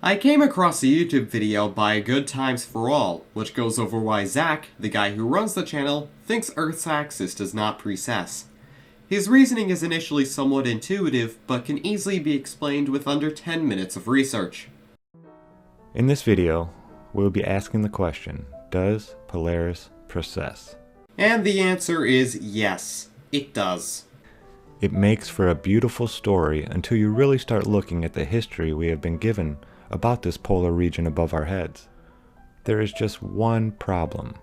I came across a YouTube video by gudtims4all, which goes over why Zack, the guy who runs the channel, thinks Earth's axis does not precess. His reasoning is initially somewhat intuitive, but can easily be explained with under 10 minutes of research. In this video, we'll be asking the question, does Polaris precess? And the answer is yes, it does. It makes for a beautiful story until you really start looking at the history we have been given about this polar region above our heads. There is just one problem.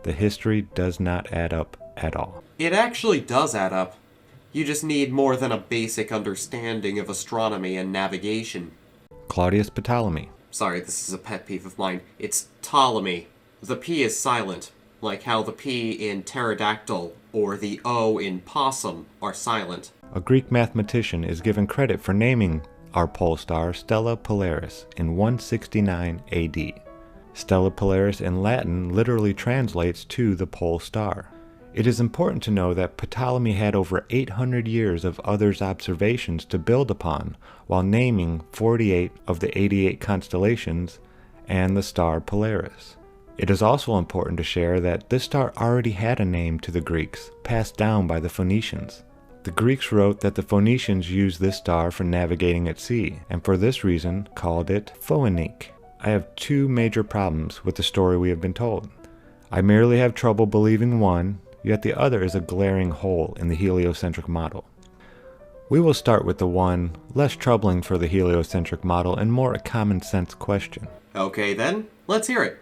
The history does not add up at all. It actually does add up. You just need more than a basic understanding of astronomy and navigation. Claudius Ptolemy. Sorry, this is a pet peeve of mine. It's Ptolemy. The P is silent, like how the P in pterodactyl or the O in possum are silent. A Greek mathematician is given credit for naming our pole star Stella Polaris in 169 AD. Stella Polaris in Latin literally translates to the pole star. It is important to know that Ptolemy had over 800 years of others' observations to build upon while naming 48 of the 88 constellations and the star Polaris. It is also important to share that this star already had a name to the Greeks, passed down by the Phoenicians. The Greeks wrote that the Phoenicians used this star for navigating at sea, and for this reason called it Phoenike. I have two major problems with the story we have been told. I merely have trouble believing one, yet the other is a glaring hole in the heliocentric model. We will start with the one less troubling for the heliocentric model and more a common sense question. Okay then, let's hear it.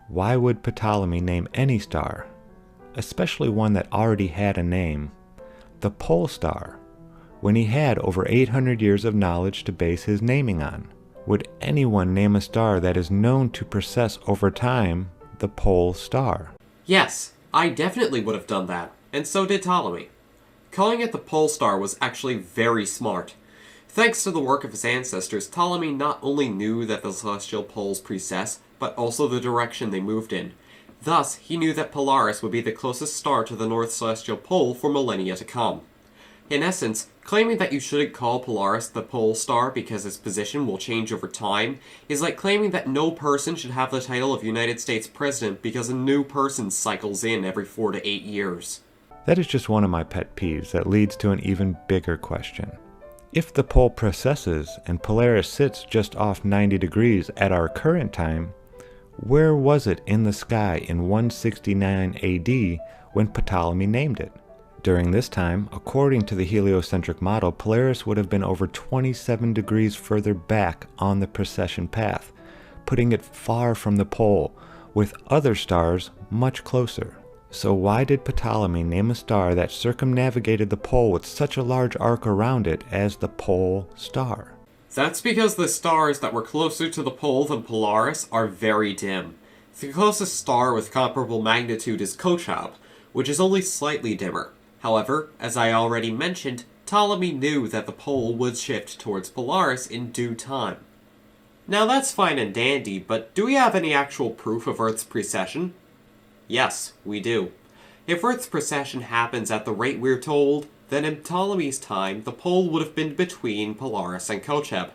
Why would Ptolemy name any star, especially one that already had a name, the pole star, when he had over 800 years of knowledge to base his naming on? Would anyone name a star that is known to precess over time the pole star? Yes, I definitely would have done that, and so did Ptolemy. Calling it the pole star was actually very smart. Thanks to the work of his ancestors, Ptolemy not only knew that the celestial poles precess, but also the direction they moved in. Thus, he knew that Polaris would be the closest star to the North Celestial Pole for millennia to come. In essence, claiming that you shouldn't call Polaris the pole star because its position will change over time is like claiming that no person should have the title of United States President because a new person cycles in every 4 to 8 years. That is just one of my pet peeves that leads to an even bigger question. If the pole precesses and Polaris sits just off 90 degrees at our current time, where was it in the sky in 169 AD when Ptolemy named it? During this time, according to the heliocentric model, Polaris would have been over 27 degrees further back on the precession path, putting it far from the pole, with other stars much closer. So why did Ptolemy name a star that circumnavigated the pole with such a large arc around it as the pole star? That's because the stars that were closer to the pole than Polaris are very dim. The closest star with comparable magnitude is Kochab, which is only slightly dimmer. However, as I already mentioned, Ptolemy knew that the pole would shift towards Polaris in due time. Now that's fine and dandy, but do we have any actual proof of Earth's precession? Yes, we do. If Earth's precession happens at the rate we're told, then in Ptolemy's time, the pole would have been between Polaris and Kochab.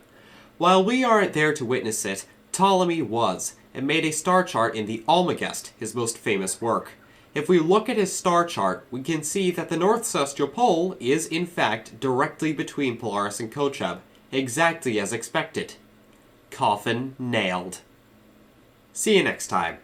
While we aren't there to witness it, Ptolemy was, and made a star chart in the Almagest, his most famous work. If we look at his star chart, we can see that the North Celestial Pole is, in fact, directly between Polaris and Kochab, exactly as expected. Coffin nailed. See you next time.